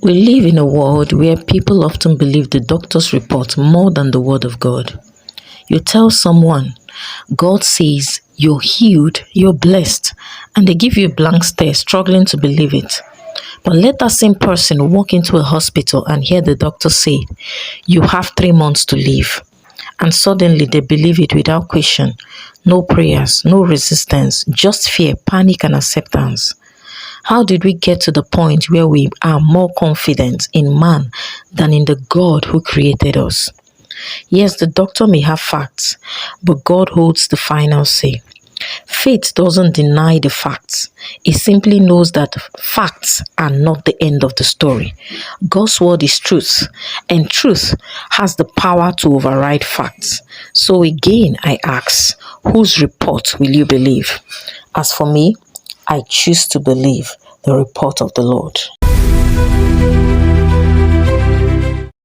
We live in a world where people often believe the doctor's report more than the word of God. You tell someone, God says you're healed, you're blessed, and they give you a blank stare, struggling to believe it. But let that same person walk into a hospital and hear the doctor say, you have 3 months to live. And suddenly they believe it without question. No prayers, no resistance, just fear, panic, and acceptance. How did we get to the point where we are more confident in man than in the God who created us? Yes, the doctor may have facts, but God holds the final say. Faith doesn't deny the facts. It simply knows that facts are not the end of the story. God's word is truth, and truth has the power to override facts. So again, I ask, whose report will you believe? As for me, I choose to believe the report of the Lord.